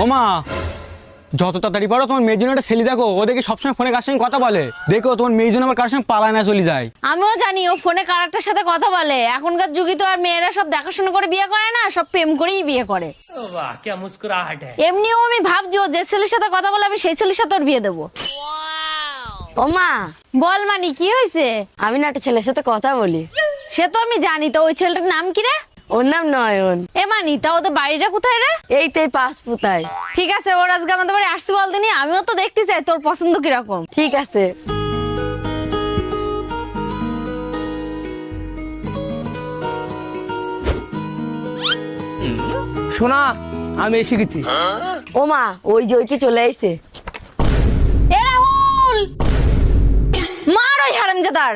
ও মা, যত তাড়াতাড়ি পারো তোমার মেয়ের জন্য একটা ছেলে দেখো। ও দেখে সবসময় ফোনে কার সঙ্গে কথা বলে। দেখো তোমার মেয়ের জন্য আমার কার সঙ্গে পালায় না চলে যায়। আমিও জানি ও ফোনে কারারটার সাথে কথা বলে। এখনকার যুগে তো আর মেয়েরা সব দেখাশোনা করে বিয়ে করে না, সব প্রেম করেই বিয়ে করে। वाह क्या मुस्कुराहट है। এমনিও আমি ভাবছি ও যে ছেলের সাথে কথা বলে আমি সেই ছেলের সাথে ওর বিয়ে দেবো। ও মা, বল মানি, কি হয়েছে? আমি না একটা ছেলের সাথে কথা বলি। সে তো আমি জানি, তো ওই ছেলেটার নাম কি রে? ওর নাম নয়ন। এ মানি, তা ওদের বাড়িটা কোথায় রে? এই তো এই পাঁচ পুতায়। ঠিক আছে, ওর আজকে আমাদের বাড়ি আসতে বল দিনি, আমিও তো দেখতে চাই তোর পছন্দ কিরকম। ঠিক আছে। শোনা, আমি এসে গেছি। ও মা, ওই যে ওইটি চলে আসছে। এ রাহুল, মার ওই হারামজাদার।